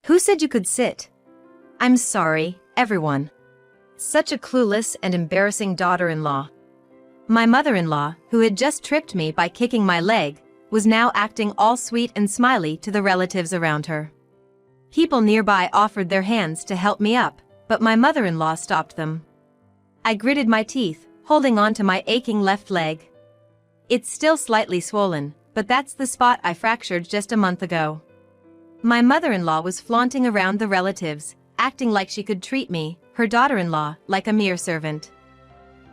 Who said you could sit? I'm sorry, everyone. Such a clueless and embarrassing daughter-in-law. My mother-in-law, who had just tripped me by kicking my leg, was now acting all sweet and smiley to the relatives around her. People nearby offered their hands to help me up, but my mother-in-law stopped them. I gritted my teeth, holding on to my aching left leg. It's still slightly swollen, but that's the spot I fractured just a month ago. My mother-in-law was flaunting around the relatives, acting like she could treat me, her daughter-in-law, like a mere servant.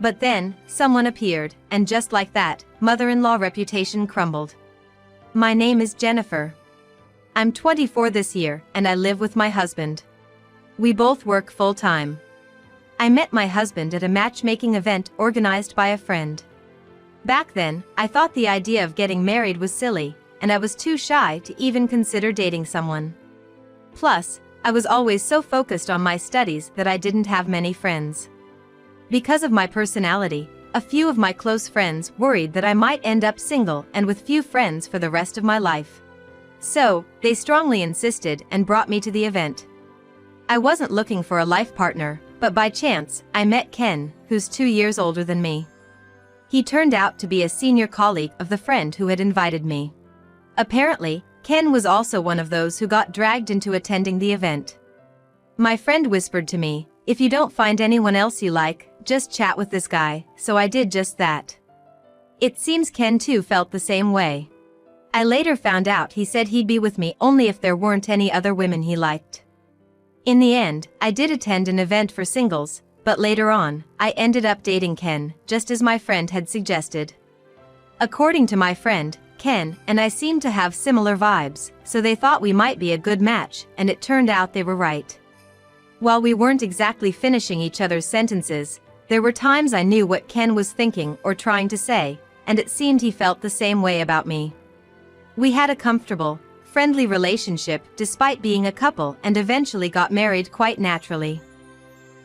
But then, someone appeared, and just like that, mother-in-law reputation crumbled. My name is Jennifer. I'm 24 this year, and I live with my husband. We both work full-time. I met my husband at a matchmaking event organized by a friend. Back then, I thought the idea of getting married was silly, and I was too shy to even consider dating someone. Plus, I was always so focused on my studies that I didn't have many friends. Because of my personality, a few of my close friends worried that I might end up single and with few friends for the rest of my life. So, they strongly insisted and brought me to the event. I wasn't looking for a life partner, but by chance, I met Ken, who's 2 years older than me. He turned out to be a senior colleague of the friend who had invited me. Apparently, Ken was also one of those who got dragged into attending the event. My friend whispered to me, "If you don't find anyone else you like, just chat with this guy," so I did just that. It seems Ken too felt the same way. I later found out he said he'd be with me only if there weren't any other women he liked. In the end, I did attend an event for singles, but later on, I ended up dating Ken, just as my friend had suggested. According to my friend, Ken and I seemed to have similar vibes, so they thought we might be a good match, and it turned out they were right. While we weren't exactly finishing each other's sentences, there were times I knew what Ken was thinking or trying to say, and it seemed he felt the same way about me. We had a comfortable, friendly relationship despite being a couple and eventually got married quite naturally.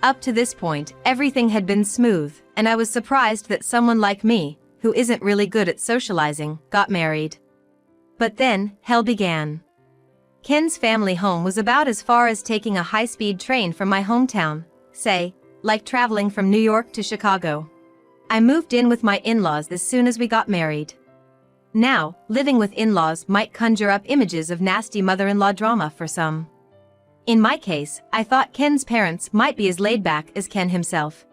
Up to this point, everything had been smooth, and I was surprised that someone like me, who isn't really good at socializing, got married. But then, hell began. Ken's family home was about as far as taking a high-speed train from my hometown, say, like traveling from New York to Chicago. I moved in with my in-laws as soon as we got married. Now, living with in-laws might conjure up images of nasty mother-in-law drama for some. In my case, I thought Ken's parents might be as laid-back as Ken himself.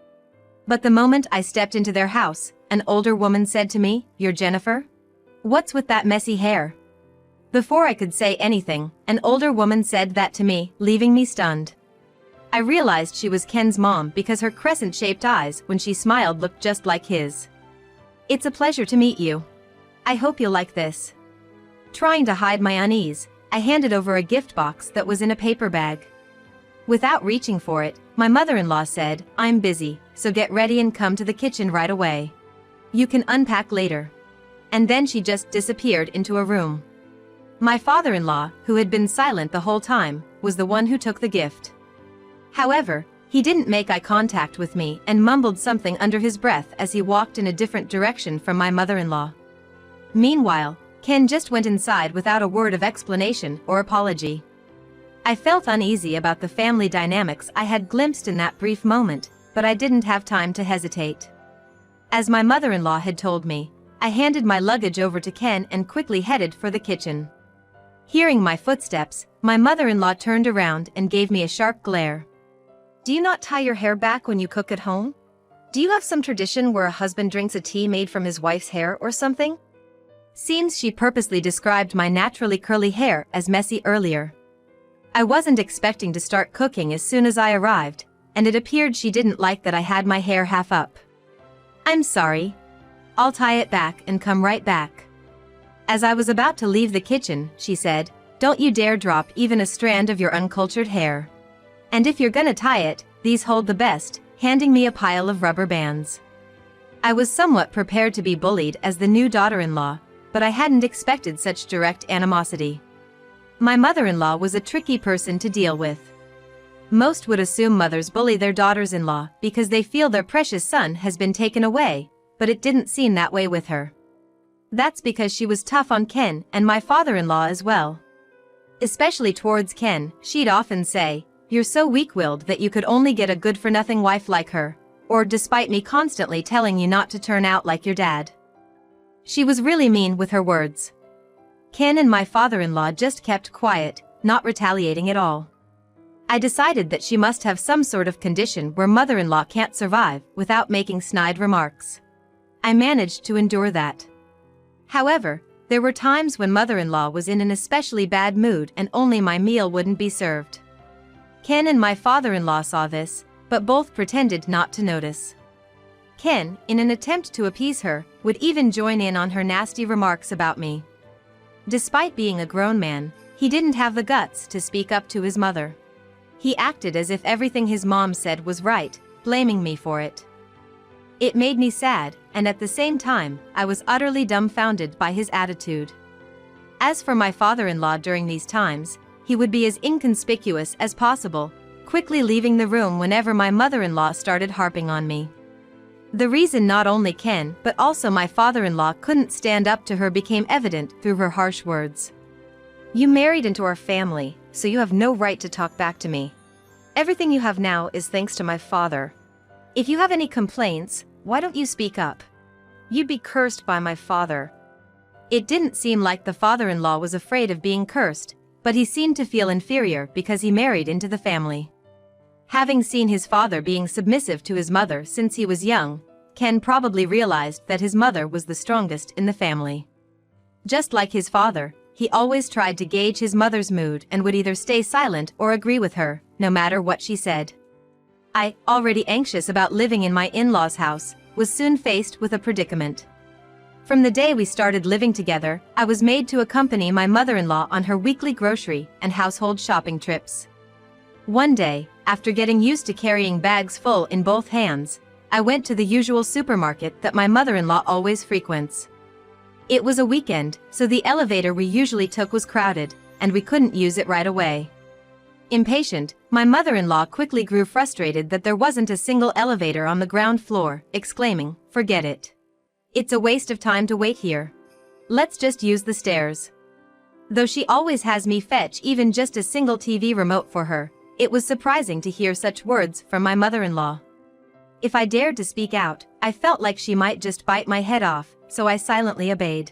But the moment I stepped into their house, an older woman said to me, "You're Jennifer? What's with that messy hair?" Before I could say anything, an older woman said that to me, leaving me stunned. I realized she was Ken's mom because her crescent-shaped eyes when she smiled looked just like his. "It's a pleasure to meet you. I hope you'll like this." Trying to hide my unease, I handed over a gift box that was in a paper bag. Without reaching for it, my mother-in-law said, "I'm busy, so get ready and come to the kitchen right away. You can unpack later." And then she just disappeared into a room. My father-in-law, who had been silent the whole time, was the one who took the gift. However, he didn't make eye contact with me and mumbled something under his breath as he walked in a different direction from my mother-in-law. Meanwhile, Ken just went inside without a word of explanation or apology. I felt uneasy about the family dynamics I had glimpsed in that brief moment, but I didn't have time to hesitate. As my mother-in-law had told me, I handed my luggage over to Ken and quickly headed for the kitchen. Hearing my footsteps, my mother-in-law turned around and gave me a sharp glare. "Do you not tie your hair back when you cook at home? Do you have some tradition where a husband drinks a tea made from his wife's hair or something?" Seems she purposely described my naturally curly hair as messy earlier. I wasn't expecting to start cooking as soon as I arrived, and it appeared she didn't like that I had my hair half up. "I'm sorry. I'll tie it back and come right back." As I was about to leave the kitchen, she said, "Don't you dare drop even a strand of your uncultured hair. And if you're gonna tie it, these hold the best," handing me a pile of rubber bands. I was somewhat prepared to be bullied as the new daughter-in-law, but I hadn't expected such direct animosity. My mother-in-law was a tricky person to deal with. Most would assume mothers bully their daughters-in-law because they feel their precious son has been taken away, but it didn't seem that way with her. That's because she was tough on Ken and my father-in-law as well. Especially towards Ken, she'd often say, "You're so weak-willed that you could only get a good-for-nothing wife like her," or "despite me constantly telling you not to turn out like your dad." She was really mean with her words. Ken and my father-in-law just kept quiet, not retaliating at all. I decided that she must have some sort of condition where mother-in-law can't survive without making snide remarks. I managed to endure that. However, there were times when mother-in-law was in an especially bad mood and only my meal wouldn't be served. Ken and my father-in-law saw this, but both pretended not to notice. Ken, in an attempt to appease her, would even join in on her nasty remarks about me. Despite being a grown man, he didn't have the guts to speak up to his mother. He acted as if everything his mom said was right, blaming me for it. It made me sad, and at the same time, I was utterly dumbfounded by his attitude. As for my father-in-law during these times, he would be as inconspicuous as possible, quickly leaving the room whenever my mother-in-law started harping on me. The reason not only Ken but also my father-in-law couldn't stand up to her became evident through her harsh words. "You married into our family, so you have no right to talk back to me. Everything you have now is thanks to my father. If you have any complaints, why don't you speak up? You'd be cursed by my father." It didn't seem like the father-in-law was afraid of being cursed, but he seemed to feel inferior because he married into the family. Having seen his father being submissive to his mother since he was young, Ken probably realized that his mother was the strongest in the family. Just like his father, he always tried to gauge his mother's mood and would either stay silent or agree with her, no matter what she said. I, already anxious about living in my in-laws' house, was soon faced with a predicament. From the day we started living together, I was made to accompany my mother-in-law on her weekly grocery and household shopping trips. One day, after getting used to carrying bags full in both hands, I went to the usual supermarket that my mother-in-law always frequents. It was a weekend, so the elevator we usually took was crowded, and we couldn't use it right away. Impatient, my mother-in-law quickly grew frustrated that there wasn't a single elevator on the ground floor, exclaiming, "Forget it. It's a waste of time to wait here. Let's just use the stairs." Though she always has me fetch even just a single TV remote for her, it was surprising to hear such words from my mother-in-law. If I dared to speak out, I felt like she might just bite my head off, so I silently obeyed.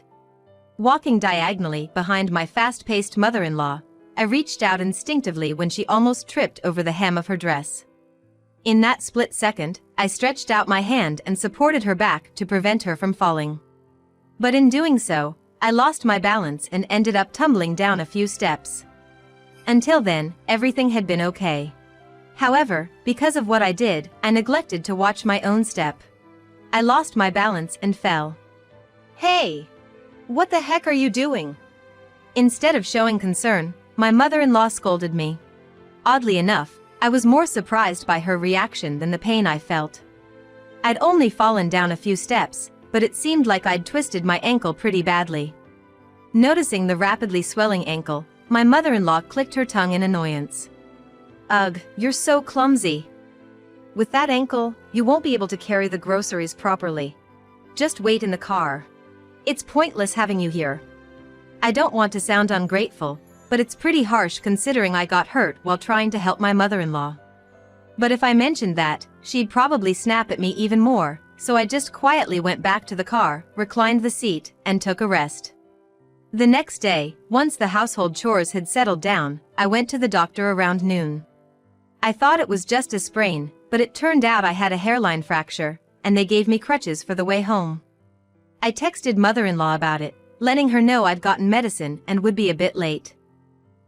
Walking diagonally behind my fast-paced mother-in-law, I reached out instinctively when she almost tripped over the hem of her dress. In that split second, I stretched out my hand and supported her back to prevent her from falling. But in doing so, I lost my balance and ended up tumbling down a few steps. Until then, everything had been okay. However, because of what I did, I neglected to watch my own step. I lost my balance and fell. "Hey! What the heck are you doing?" Instead of showing concern, my mother-in-law scolded me. Oddly enough, I was more surprised by her reaction than the pain I felt. I'd only fallen down a few steps, but it seemed like I'd twisted my ankle pretty badly. Noticing the rapidly swelling ankle, my mother-in-law clicked her tongue in annoyance. "Ugh, you're so clumsy. With that ankle, you won't be able to carry the groceries properly. Just wait in the car. It's pointless having you here." I don't want to sound ungrateful, but it's pretty harsh considering I got hurt while trying to help my mother-in-law. But if I mentioned that, she'd probably snap at me even more, so I just quietly went back to the car, reclined the seat, and took a rest. The next day, once the household chores had settled down, I went to the doctor around noon. I thought it was just a sprain, but it turned out I had a hairline fracture, and they gave me crutches for the way home. I texted mother-in-law about it, letting her know I'd gotten medicine and would be a bit late.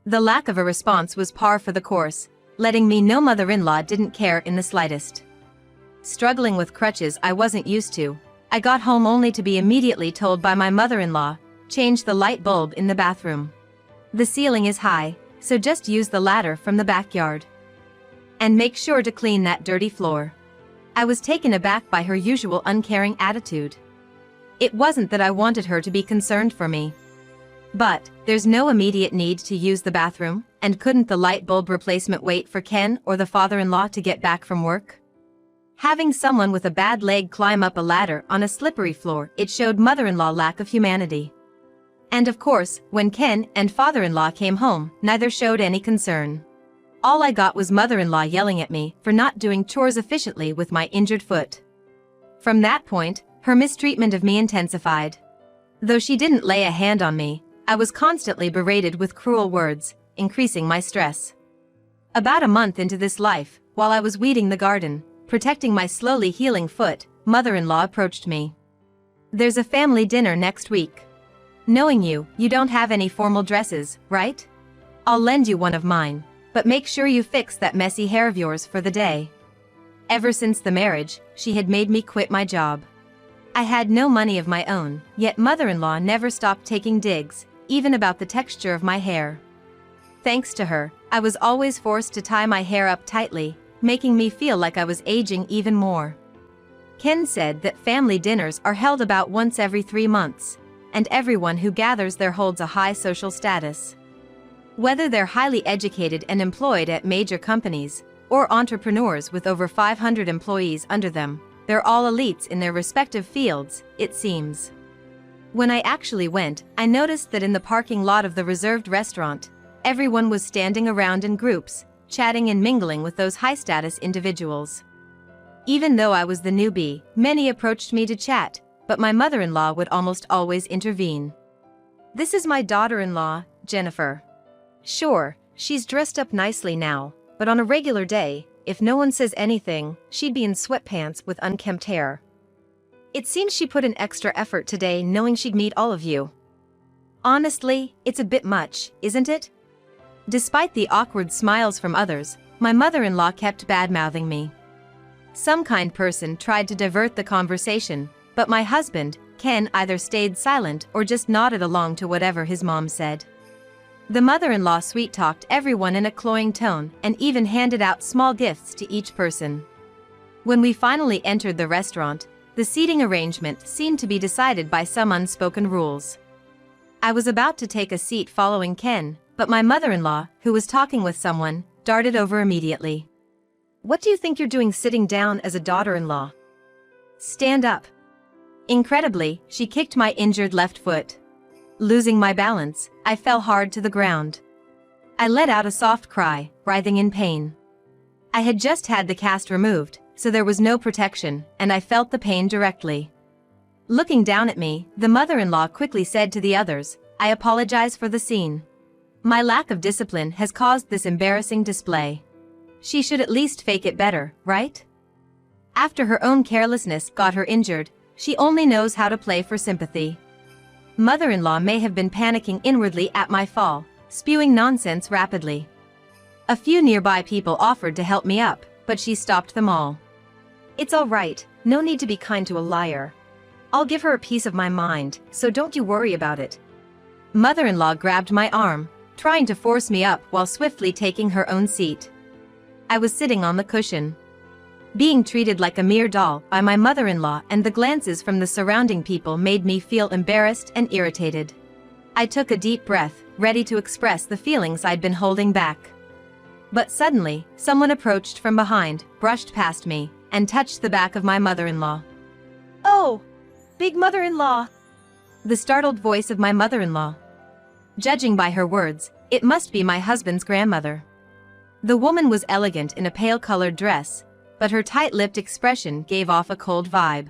The lack of a response was par for the course, letting me know mother-in-law didn't care in the slightest. Struggling with crutches I wasn't used to, I got home only to be immediately told by my mother-in-law, "Change the light bulb in the bathroom. The ceiling is high, so just use the ladder from the backyard. And make sure to clean that dirty floor." I was taken aback by her usual uncaring attitude. It wasn't that I wanted her to be concerned for me. But, there's no immediate need to use the bathroom, and couldn't the light bulb replacement wait for Ken or the father-in-law to get back from work? Having someone with a bad leg climb up a ladder on a slippery floor, it showed mother-in-law lack of humanity. And of course, when Ken and father-in-law came home, neither showed any concern. All I got was mother-in-law yelling at me for not doing chores efficiently with my injured foot. From that point, her mistreatment of me intensified. Though she didn't lay a hand on me, I was constantly berated with cruel words, increasing my stress. About a month into this life, while I was weeding the garden, protecting my slowly healing foot, mother-in-law approached me. "There's a family dinner next week. Knowing you, you don't have any formal dresses, right? I'll lend you one of mine, but make sure you fix that messy hair of yours for the day." Ever since the marriage, she had made me quit my job. I had no money of my own, yet mother-in-law never stopped taking digs, even about the texture of my hair. Thanks to her, I was always forced to tie my hair up tightly, making me feel like I was aging even more. Ken said that family dinners are held about once every 3 months, and everyone who gathers there holds a high social status. Whether they're highly educated and employed at major companies, or entrepreneurs with over 500 employees under them, they're all elites in their respective fields, it seems. When I actually went, I noticed that in the parking lot of the reserved restaurant, everyone was standing around in groups, chatting and mingling with those high-status individuals. Even though I was the newbie, many approached me to chat, but my mother-in-law would almost always intervene. "This is my daughter-in-law, Jennifer. Sure, she's dressed up nicely now, but on a regular day, if no one says anything, she'd be in sweatpants with unkempt hair. It seems she put in extra effort today knowing she'd meet all of you. Honestly, it's a bit much, isn't it?" Despite the awkward smiles from others, my mother-in-law kept bad-mouthing me. Some kind person tried to divert the conversation, but my husband, Ken, either stayed silent or just nodded along to whatever his mom said. The mother-in-law sweet-talked everyone in a cloying tone and even handed out small gifts to each person. When we finally entered the restaurant, the seating arrangement seemed to be decided by some unspoken rules. I was about to take a seat following Ken, but my mother-in-law, who was talking with someone, darted over immediately. "What do you think you're doing sitting down as a daughter-in-law? Stand up." Incredibly, she kicked my injured left foot. Losing my balance, I fell hard to the ground. I let out a soft cry, writhing in pain. I had just had the cast removed, so there was no protection, and I felt the pain directly. Looking down at me, the mother-in-law quickly said to the others, "I apologize for the scene. My lack of discipline has caused this embarrassing display. She should at least fake it better, right? After her own carelessness got her injured, she only knows how to play for sympathy." Mother-in-law may have been panicking inwardly at my fall, spewing nonsense rapidly. A few nearby people offered to help me up, but she stopped them all. "It's all right, no need to be kind to a liar. I'll give her a piece of my mind, so don't you worry about it." Mother-in-law grabbed my arm, trying to force me up while swiftly taking her own seat. I was sitting on the cushion. Being treated like a mere doll by my mother-in-law and the glances from the surrounding people made me feel embarrassed and irritated. I took a deep breath, ready to express the feelings I'd been holding back. But suddenly, someone approached from behind, brushed past me, and touched the back of my mother-in-law. "Oh, big mother-in-law!" The startled voice of my mother-in-law. Judging by her words, it must be my husband's grandmother. The woman was elegant in a pale-colored dress, but her tight-lipped expression gave off a cold vibe.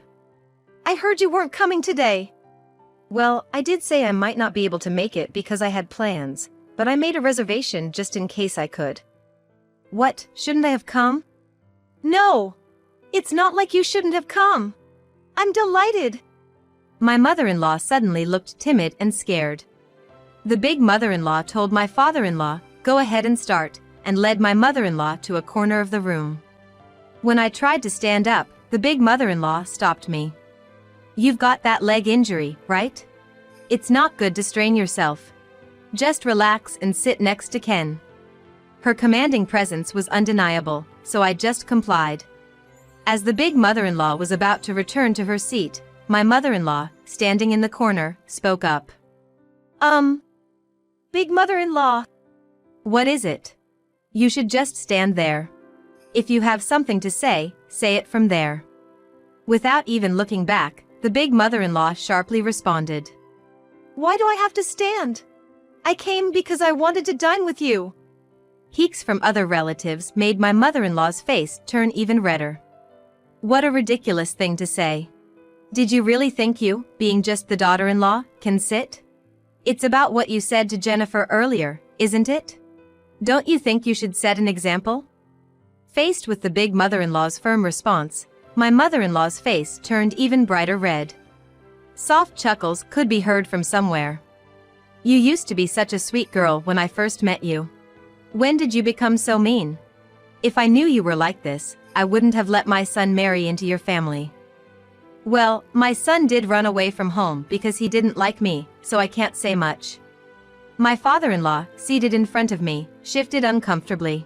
"I heard you weren't coming today." "Well, I did say I might not be able to make it because I had plans, but I made a reservation just in case I could." "What, shouldn't I have come?" "No! It's not like you shouldn't have come. I'm delighted." My mother-in-law suddenly looked timid and scared. The big mother-in-law told my father-in-law, "Go ahead and start," and led my mother-in-law to a corner of the room. When I tried to stand up, the big mother-in-law stopped me. "You've got that leg injury, right? It's not good to strain yourself. Just relax and sit next to Ken." Her commanding presence was undeniable, so I just complied. As the big mother-in-law was about to return to her seat, my mother-in-law, standing in the corner, spoke up. Big mother-in-law." "What is it? You should just stand there. If you have something to say it from there." Without even looking back, the big mother-in-law sharply responded. Why do I have to stand? I came because I wanted to dine with you. Heeks from other relatives made my mother-in-law's face turn even redder. What a ridiculous thing to say. Did you really think you, being just the daughter-in-law, can sit? It's about what you said to Jennifer earlier, isn't it? Don't you think you should set an example? Faced with the big mother-in-law's firm response, my mother-in-law's face turned even brighter red. Soft chuckles could be heard from somewhere. You used to be such a sweet girl when I first met you. When did you become so mean? If I knew you were like this, I wouldn't have let my son marry into your family. Well, my son did run away from home because he didn't like me, so I can't say much. My father-in-law, seated in front of me, shifted uncomfortably.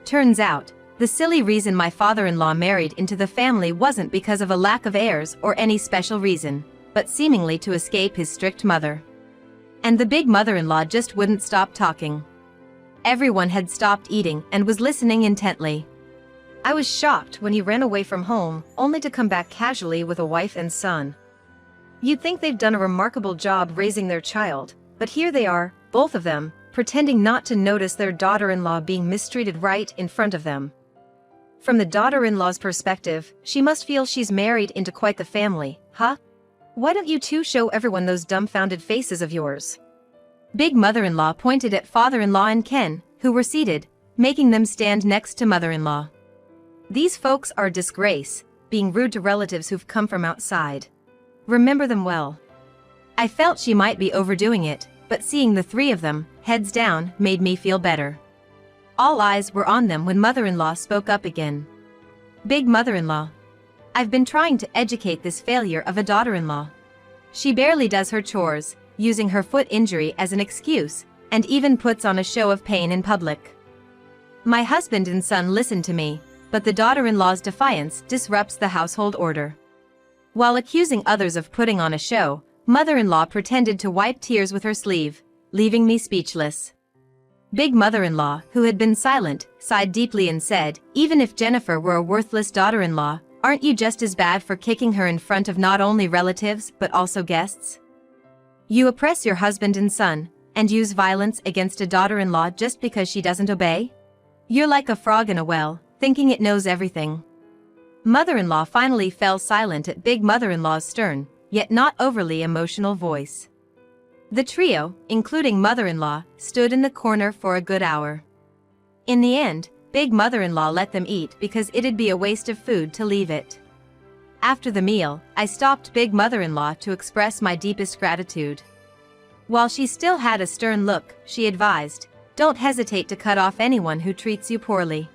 Turns out, the silly reason my father-in-law married into the family wasn't because of a lack of heirs or any special reason, but seemingly to escape his strict mother. And the big mother-in-law just wouldn't stop talking. Everyone had stopped eating and was listening intently. I was shocked when he ran away from home, only to come back casually with a wife and son. You'd think they've done a remarkable job raising their child, but here they are, both of them, pretending not to notice their daughter-in-law being mistreated right in front of them. From the daughter-in-law's perspective, she must feel she's married into quite the family, huh? Why don't you two show everyone those dumbfounded faces of yours? Big mother-in-law pointed at father-in-law and Ken, who were seated, making them stand next to mother-in-law. These folks are a disgrace, being rude to relatives who've come from outside. Remember them well. I felt she might be overdoing it, but seeing the three of them, heads down, made me feel better. All eyes were on them when mother-in-law spoke up again. Big mother-in-law. I've been trying to educate this failure of a daughter-in-law. She barely does her chores, using her foot injury as an excuse, and even puts on a show of pain in public. My husband and son listen to me, but the daughter-in-law's defiance disrupts the household order. While accusing others of putting on a show, mother-in-law pretended to wipe tears with her sleeve, leaving me speechless. Big mother-in-law, who had been silent, sighed deeply and said, "Even if Jennifer were a worthless daughter-in-law, aren't you just as bad for kicking her in front of not only relatives but also guests? You oppress your husband and son, and use violence against a daughter-in-law just because she doesn't obey? You're like a frog in a well, thinking it knows everything." Mother-in-law finally fell silent at big mother-in-law's stern, yet not overly emotional voice. The trio, including mother-in-law, stood in the corner for a good hour. In the end, big mother-in-law let them eat because it'd be a waste of food to leave it. After the meal, I stopped big mother-in-law to express my deepest gratitude. While she still had a stern look, she advised, "Don't hesitate to cut off anyone who treats you poorly."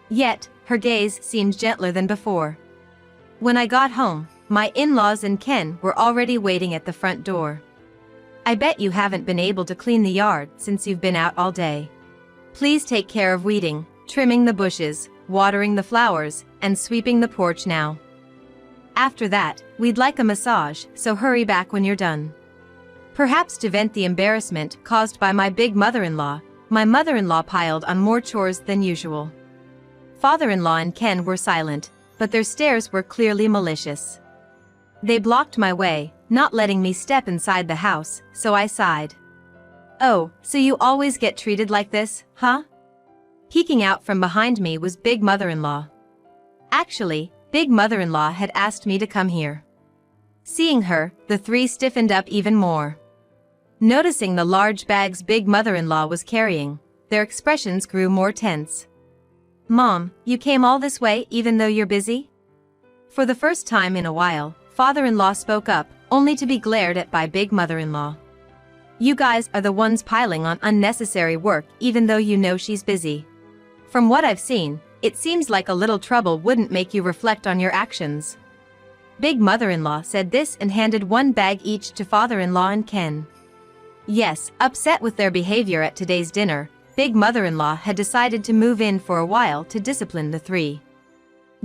Yet, her gaze seemed gentler than before. When I got home, my in-laws and Ken were already waiting at the front door. "I bet you haven't been able to clean the yard since you've been out all day. Please take care of weeding, trimming the bushes, watering the flowers, and sweeping the porch now. After that, we'd like a massage, so hurry back when you're done." Perhaps to vent the embarrassment caused by my big mother-in-law, my mother-in-law piled on more chores than usual. Father-in-law and Ken were silent, but their stares were clearly malicious. They blocked my way, not letting me step inside the house, so I sighed. "Oh, so you always get treated like this, huh?" Peeking out from behind me was big mother-in-law. Actually, big mother-in-law had asked me to come here. Seeing her, the three stiffened up even more. Noticing the large bags big mother-in-law was carrying, their expressions grew more tense. "Mom, you came all this way even though you're busy?" For the first time in a while, father-in-law spoke up, only to be glared at by big mother-in-law. "You guys are the ones piling on unnecessary work even though you know she's busy. From what I've seen, it seems like a little trouble wouldn't make you reflect on your actions." Big mother-in-law said this and handed one bag each to father-in-law and Ken. Yes, upset with their behavior at today's dinner, big mother-in-law had decided to move in for a while to discipline the three.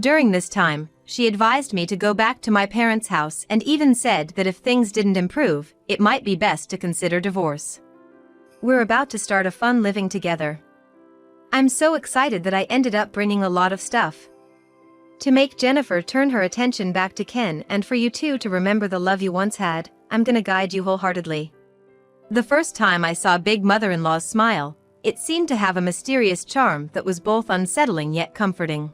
During this time, she advised me to go back to my parents' house and even said that if things didn't improve, it might be best to consider divorce. We're about to start a fun living together. I'm so excited that I ended up bringing a lot of stuff. To make Jennifer turn her attention back to Ken and for you two to remember the love you once had, I'm gonna guide you wholeheartedly. The first time I saw Big Mother-in-law's smile, it seemed to have a mysterious charm that was both unsettling yet comforting.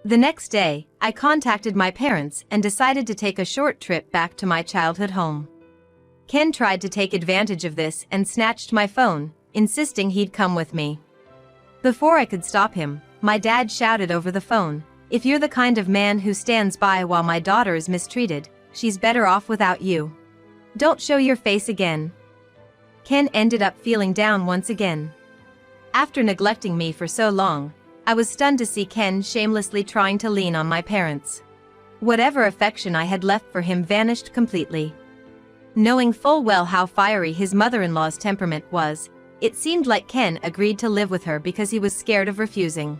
The next day, I contacted my parents and decided to take a short trip back to my childhood home. Ken tried to take advantage of this and snatched my phone, insisting he'd come with me. Before I could stop him, my dad shouted over the phone, "If you're the kind of man who stands by while my daughter is mistreated, she's better off without you. Don't show your face again." Ken ended up feeling down once again. After neglecting me for so long, I was stunned to see Ken shamelessly trying to lean on my parents. Whatever affection I had left for him vanished completely. Knowing full well how fiery his mother-in-law's temperament was, it seemed like Ken agreed to live with her because he was scared of refusing.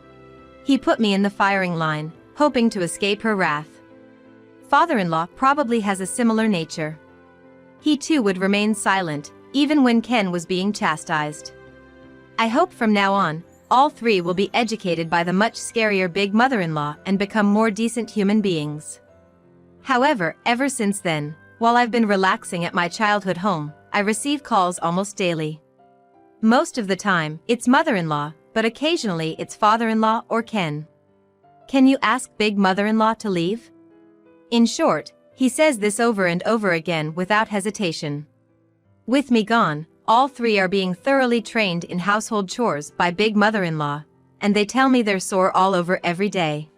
He put me in the firing line, hoping to escape her wrath. Father-in-law probably has a similar nature. He too would remain silent, even when Ken was being chastised. I hope from now on, all three will be educated by the much scarier Big Mother-in-law and become more decent human beings. However, ever since then, while I've been relaxing at my childhood home, I receive calls almost daily. Most of the time, it's mother-in-law, but occasionally it's father-in-law or Ken. "Can you ask Big Mother-in-law to leave?" In short, he says this over and over again without hesitation. With me gone, all three are being thoroughly trained in household chores by Big Mother-in-law, and they tell me they're sore all over every day.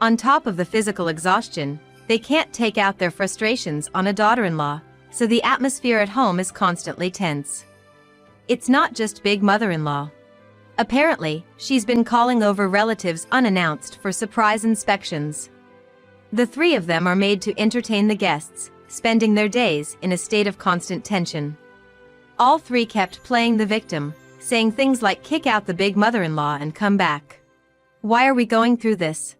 On top of the physical exhaustion, they can't take out their frustrations on a daughter-in-law, so the atmosphere at home is constantly tense. It's not just Big Mother-in-law. Apparently, she's been calling over relatives unannounced for surprise inspections. The three of them are made to entertain the guests, spending their days in a state of constant tension. All three kept playing the victim, saying things like "kick out the Big Mother-in-law and come back. Why are we going through this?"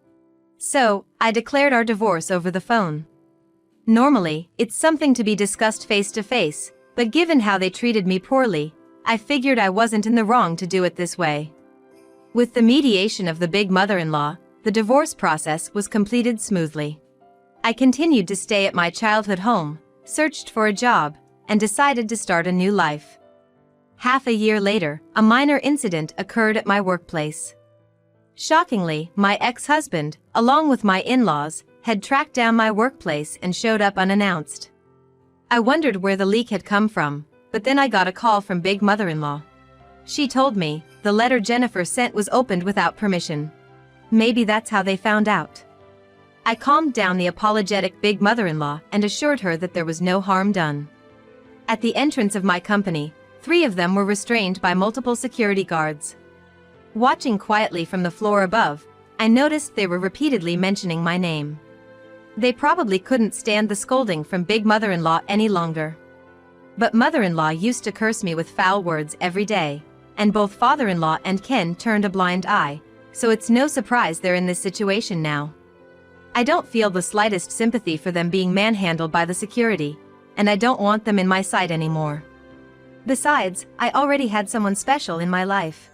So, I declared our divorce over the phone. Normally, it's something to be discussed face to face, but given how they treated me poorly, I figured I wasn't in the wrong to do it this way. With the mediation of the Big Mother-in-law, the divorce process was completed smoothly. I continued to stay at my childhood home, searched for a job, and decided to start a new life. Half a year later, a minor incident occurred at my workplace. Shockingly, my ex-husband, along with my in-laws, had tracked down my workplace and showed up unannounced. I wondered where the leak had come from, but then I got a call from Big Mother-in-law. She told me the letter Jennifer sent was opened without permission. Maybe that's how they found out. I calmed down the apologetic Big Mother-in-law and assured her that there was no harm done. At the entrance of my company, 3 of them were restrained by multiple security guards. Watching quietly from the floor above, I noticed they were repeatedly mentioning my name. They probably couldn't stand the scolding from Big Mother-in-law any longer. But Mother-in-law used to curse me with foul words every day, and both Father-in-law and Ken turned a blind eye, so it's no surprise they're in this situation now. I don't feel the slightest sympathy for them being manhandled by the security, and I don't want them in my sight anymore. Besides, I already had someone special in my life.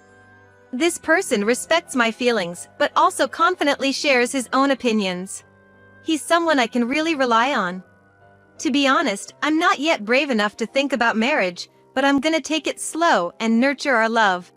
This person respects my feelings, but also confidently shares his own opinions. He's someone I can really rely on. To be honest, I'm not yet brave enough to think about marriage, but I'm gonna take it slow and nurture our love,